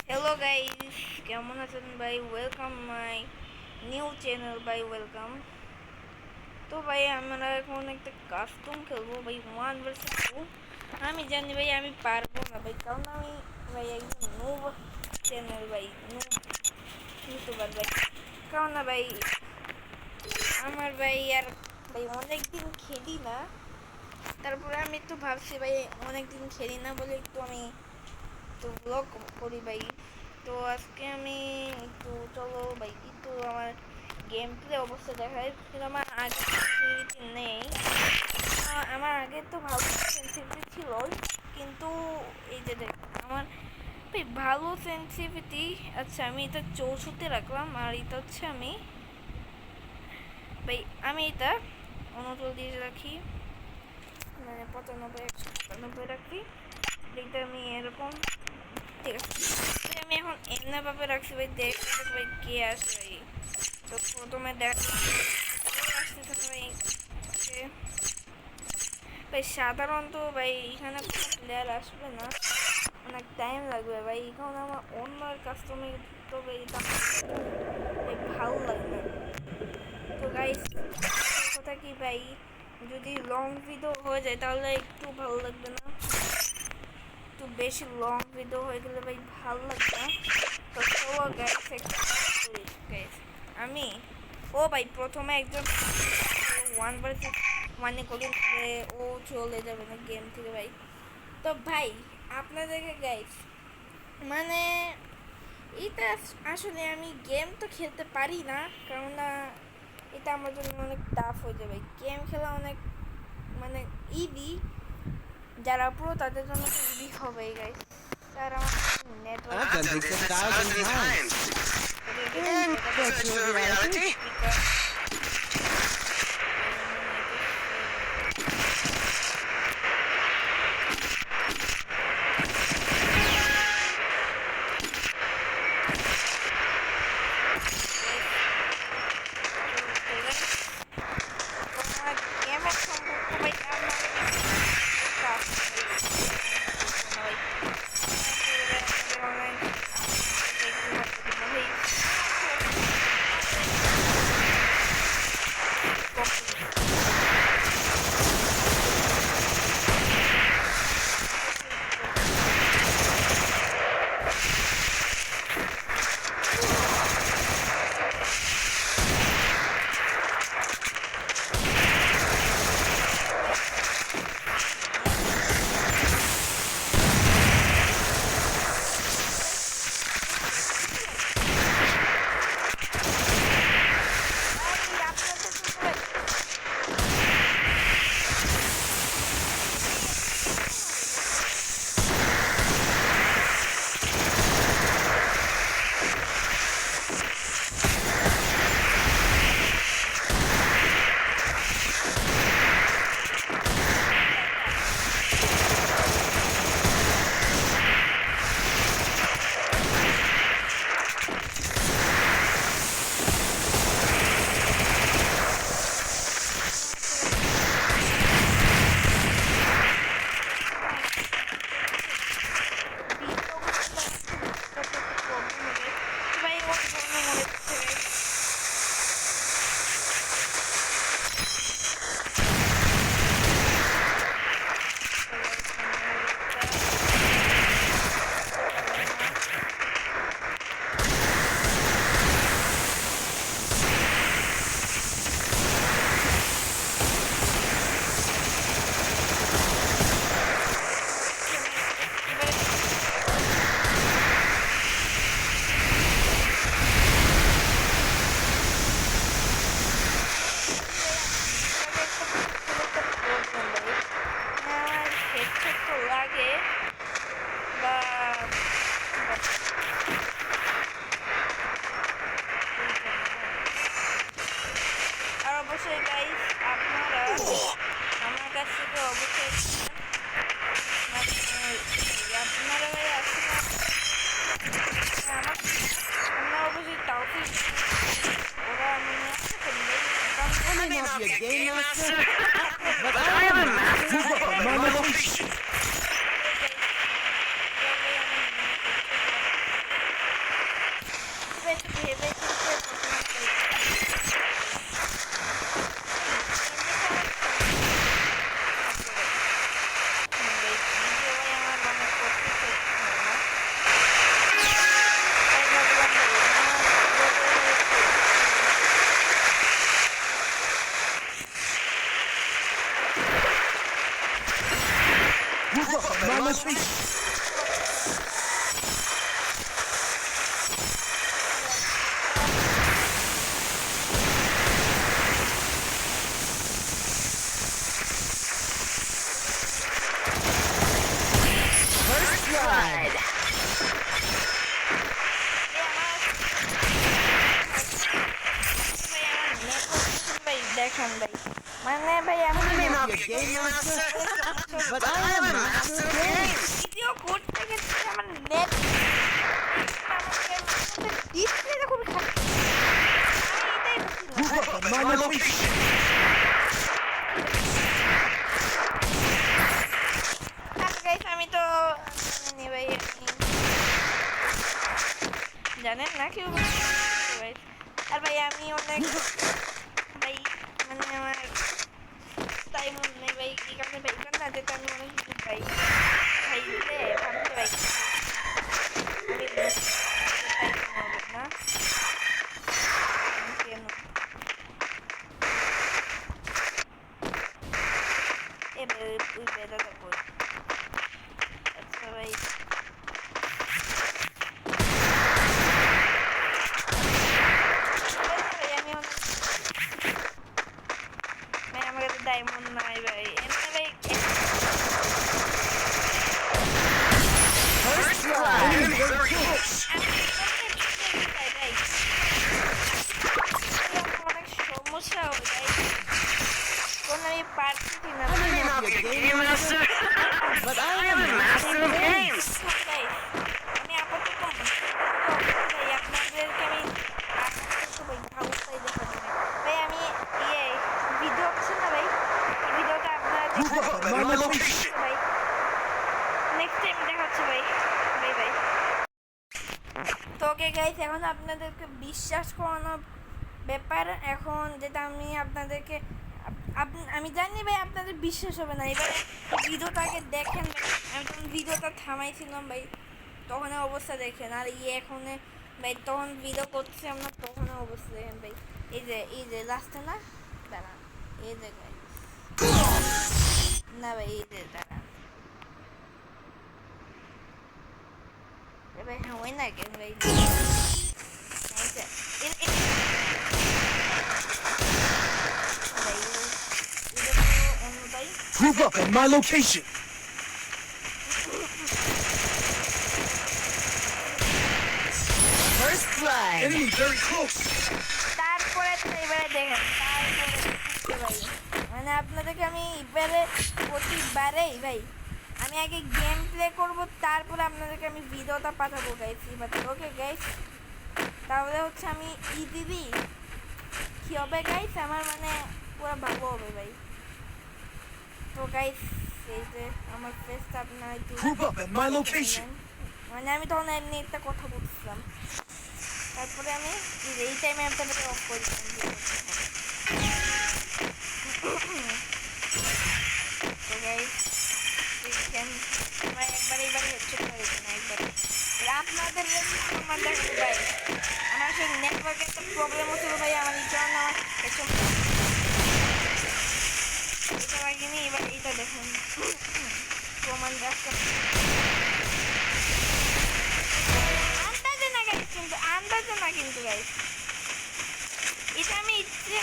Hello guys, কেমন আছেন ভাই? ওয়েলকাম মাই নিউ চ্যানেল ভাই, ওয়েলকাম। তো ভাই আমরা এখন একটা কাস্টম খেলবো ভাই, 1 vs 2। আমি জানি ভাই আমি পারবো না ভাই, কারণ আমি ভাই একজন নুব চ্যানেল ভাই, নুব ইউটিউবার ভাই। কারণ না ভাই, আমার ভাই আর ভাই অনেকদিন খেলি না। তারপরে আমি একটু ভাবছি ভাই অনেকদিন খেলি না বলে একটু আমি তো ব্লগ করি ভাই। তো আজকে আমি একটু চলো ভাই একটু আমার গেম প্লে অবস্থা দেখায়, কিন্তু আমার আগে সেন্সিটিভিটি নেই। আমার আগে তো ভালো সেন্সিটিভিটি ছিল, কিন্তু এই যে দেখ আমার ভাই ভালো সেন্সিটিভিটি। আচ্ছা, আমি এটা 64 রাখলাম, আর এটা হচ্ছে আমি ভাই আমি এটা 39 রাখি, মানে 95 197 রাখি। এটা আমি এরকম, ঠিক আছে। আমি এখন এমনি ভাবে রাখছি ভাই, দেখতে ভাই কে আসে ভাই। তো প্রথমে দেখ আসতেছে ভাই ভাই সাধারণত ভাই এখানে কোনো প্লেয়ার আসবে না, অনেক টাইম লাগবে ভাই। এখন আমার অন্য কাস্টমে তো ভাই এটা ভাই ভালো লাগে না। তো গাইস কথা কি ভাই, যদি লং ভিডিও হয়ে যায় তাহলে একটু ভালো লাগবে না, একটু বেশি লং ভিডিও হয়ে গেলে ভাই ভালো লাগবে না। তো চলো গাইস একটা করি গাইস। আমি ও ভাই প্রথমে একজন 1 vs 1 করি, ও চলে যাবে না গেম থেকে ভাই। তো ভাই আপনাদেরকে গাইস, মানে এটা আসলে আমি গেম তো খেলতে পারি না, কারণ না এটা আমার জন্য অনেক টাফ হয়ে যাবে। গেম খেলা অনেক মানে ইজি, যারা পুরো তাদের জন্য তো ইজি হবে গাইস। স্যার আমার network I've done this 1,000 times. In virtual reality. গেমের সম্পর্ক ভাই আমার টাফ ভাই। অনলাইন ভাই ওর জন্য মনে হচ্ছে আমার হেডসেট তো লাগে বা আর অবশ্যই গাইস আপনারা আমার কাছ থেকে অবশ্যই মানে আপনারা ভাই আসলে আমার আমরা অবশ্যই তাওফিক ওরা মানে আসতে পারি ভাই, I may not be a game master, but I am a master of motivation. মানে ভাই আমি I may not be a game master, but I am a master of games. Video করতে গেছি আমার নেট ডিসপ্লেটা খুবই খারাপ Move up at my location. Guys আমি তো জানি ভাই জানেন না কেউ আর ভাই আমি অনেক ভাই মানে আমার তাই মনে নেই ভাই কি কারণে ভাই কেন না যেটা আমি অনেক কিছু ভাই ভাই দিলে ভাবতে ভাই না কেন এ ভাই তুই বেদাটা কর আচ্ছা ভাই ডায়মন্ড নাই ভাই এমনি ভাই First blood. অনেক সমস্যা হবে ভাই কোন আমি পারছি না I may not be a game master, but I am a master of games. আমি আপাতত ভাই আপনাদেরকে আমি অবস্থায় দেখাবো ভাই আমি ইয়ে ভিডিও হচ্ছে না ভাই ভিডিওটা আপনারা Move up at my location. ভাই নেক্সট টাইম দেখা হচ্ছে ভাই বাই বাই তো ওকে গাইস এখন আপনাদেরকে বিশ্বাস করানোর ব্যাপার এখন যেটা আমি আপনাদেরকে আমি জানি ভাই আপনাদের বিশ্বাস হবে না এবারে ভিডিওটাকে দেখেন আমি তখন ভিডিওটা থামাইছিলাম ভাই তখন অবস্থা দেখেন আর এখন ভাই তখন ভিডিও করছি আমরা তখন অবস্থা দেখেন ভাই এই যে লাস্টে না দাঁড়ান এই যে না ভাই এই যে দাঁড়ান ভাই হয় না কেন ভাই Move up at my location. First blood. Enemy very close. তারপরে তো এবারে দেখেন তারপরে মানে আপনাদেরকে আমি এবারে প্রতিবারেই ভাই আমি আগে গেম প্লে করব তারপরে আপনাদেরকে আমি ভিডিওটা পাঠাবো গাইস ওকে গাইস তাহলে হচ্ছে আমি দিদি কি হবে গাইস আমার মানে পুরো ভালো হবে ভাই তো গাইস এই যে আমার ফেসটা আপনারা একটু Move up at my location. মানে আমি তখন এমনি একটা কথা বলছিলাম তারপরে আমি এই টাইমে আপনাদের অফ করে তো গাইস দেখেন আমরা একবার হচ্ছে না একবার আপনাদের আমার দেখো ভাই আমার সেই নেটওয়ার্কের একটা প্রবলেম হচ্ছিল ভাই আমার এই জন্য আমার একটু এটা লাগেনি এবার এইটা দেখুন প্রমাণ রাখতে আন্দাজে না কিন্তু গাইস এটা আমি ইচ্ছে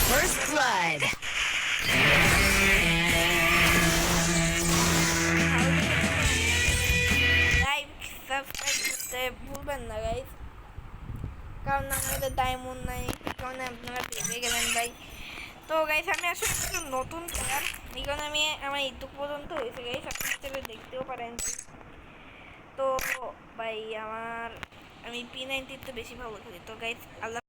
First blood. লাইক সাবস্ক্রাইব করতে ভুলবেন না গাইস কারণ আমাদের ডায়মন্ড নাই কারণ আপনারা পেয়ে গেলেন ভাই তো গাইস আমি আসলে একটু নতুন প্লেয়ার এই কারণে আমি আমার এইটুকু পর্যন্ত হয়েছে গাইস আপনি হিসেবে দেখতেও পারেন তো ভাই আমি P90 তো বেশি ভালো খেলি তো গাইস আল্লাহ